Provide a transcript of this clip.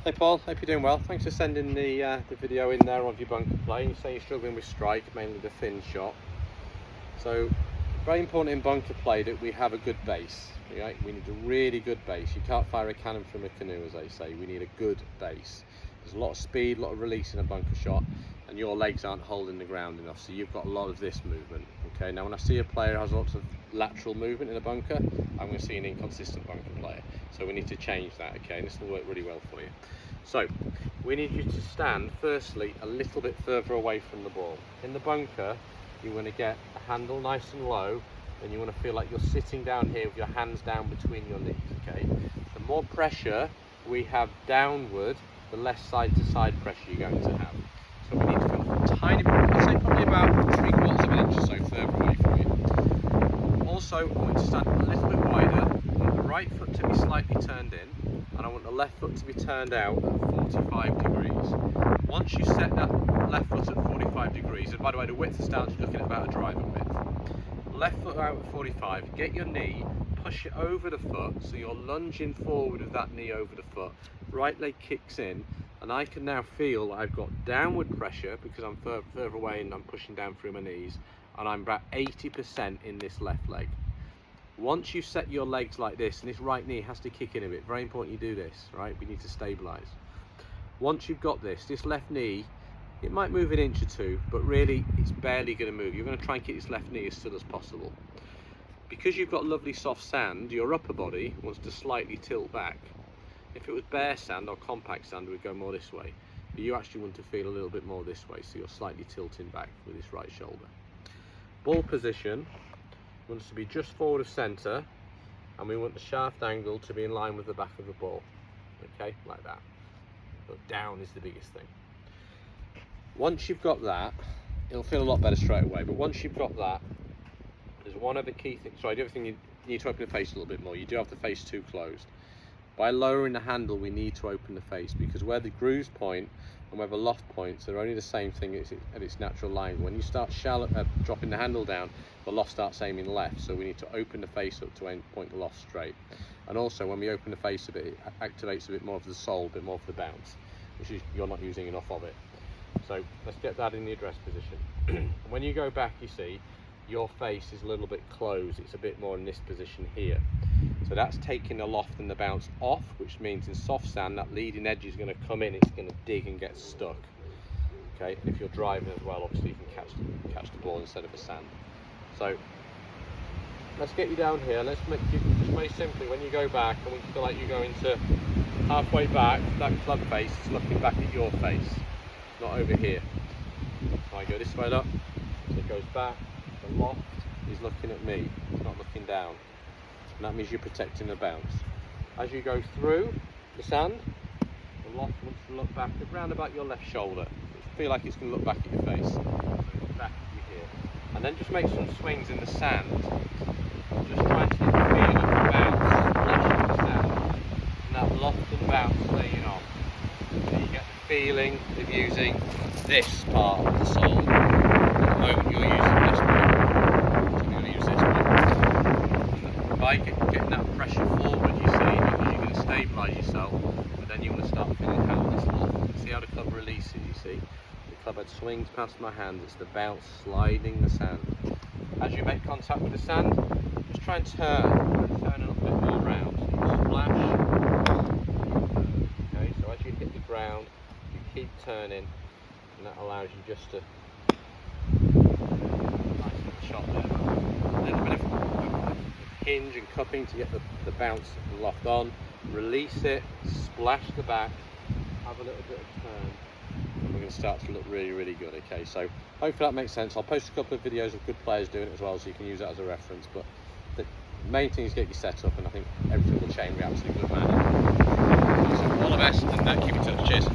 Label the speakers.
Speaker 1: Hey Paul, hope you're doing well. Thanks for sending the video in there of your bunker play. You say you're struggling with strike, mainly the thin shot. So, very important in bunker play that we have a good base. Right? We need a really good base. You can't fire a cannon from a canoe, as they say. We need a good base. There's a lot of speed, a lot of release in a bunker shot, and your legs aren't holding the ground enough, so you've got a lot of this movement. Okay, now when I see a player has lots of lateral movement in a bunker, I'm going to see an inconsistent bunker player. So we need to change that, okay, and this will work really well for you. So, we need you to stand, firstly, a little bit further away from the ball. In the bunker, you want to get the handle nice and low, and you want to feel like you're sitting down here with your hands down between your knees, okay? The more pressure we have downward, the less side-to-side pressure you're going to have. So we need to feel a tiny bit, I'd say probably about 3/4 of an inch or so further away from you. Also, I want to stand a little bit wider. I want the right foot to be slightly turned in, and I want the left foot to be turned out at 45 degrees. Once you set that left foot at 45 degrees, and by the way, the width of the stance, you're looking at about a driver width. Left foot out at 45, get your knee, push it over the foot, so you're lunging forward with that knee over the foot. Right leg kicks in, and I can now feel I've got downward pressure because I'm further away and I'm pushing down through my knees, and I'm about 80% in this left leg. Once you set your legs like this, and this right knee has to kick in a bit, very important you do this, right? We need to stabilize. Once you've got this left knee, it might move an inch or two, but really it's barely going to move. You're going to try and keep this left knee as still as possible. Because you've got lovely soft sand, your upper body wants to slightly tilt back. If it was bare sand or compact sand, we'd go more this way. But you actually want to feel a little bit more this way, so you're slightly tilting back with this right shoulder. Ball position wants to be just forward of centre, and we want the shaft angle to be in line with the back of the ball. Okay, like that. But down is the biggest thing. Once you've got that, it'll feel a lot better straight away. But once you've got that, there's one other key thing. Sorry, the other thing, you need to open the face a little bit more. You do have the face too closed. By lowering the handle, we need to open the face, because where the grooves point and where the loft points are only the same thing at its natural line. When you start dropping the handle down, the loft starts aiming left, so we need to open the face up to point the loft straight. And also, when we open the face a bit, it activates a bit more of the sole, a bit more of the bounce, which is, you're not using enough of it. So let's get that in the address position. When you go back, you see your face is a little bit closed. It's a bit more in this position here. So that's taking the loft and the bounce off, which means in soft sand, that leading edge is going to come in, it's going to dig and get stuck. Okay, and if you're driving as well, obviously you can catch the ball instead of the sand. So let's get you down here. Let's make you, just very simply, when you go back, and we feel like you're going to halfway back, that club face is looking back at your face, not over here. So I go this way up, so it goes back, the loft is looking at me, it's not looking down. And that means you're protecting the bounce. As you go through the sand, the loft wants to look back around about your left shoulder. Feel like it's going to look back at your face. So look back at you here. And then just make some swings in the sand. Just trying to get the feel of the bounce, splashing the sand, and that loft and bounce staying on. So you get the feeling of using this part of the sole. At the moment you're using this part. So I'm going to use this part. By getting that pressure forward, you see, because you're going to stabilise yourself, but then you want to start feeling how this loft. See how the club releases, you see? The club head swings past my hand, it's the bounce sliding the sand. As you make contact with the sand, just try and turn a little bit more round. So you splash. Okay, so as you hit the ground, you keep turning, and that allows you just to nice little shot there. A little bit of hinge and cupping to get the bounce and loft on. Release it, splash the back, have a little bit of turn, and we're going to start to look really, really good. Okay, so hopefully that makes sense. I'll post a couple of videos of good players doing it as well, so you can use that as a reference. But the main thing is get you set up, and I think everything will change. We're absolutely good man. So all the best, and keep in touch. Cheers.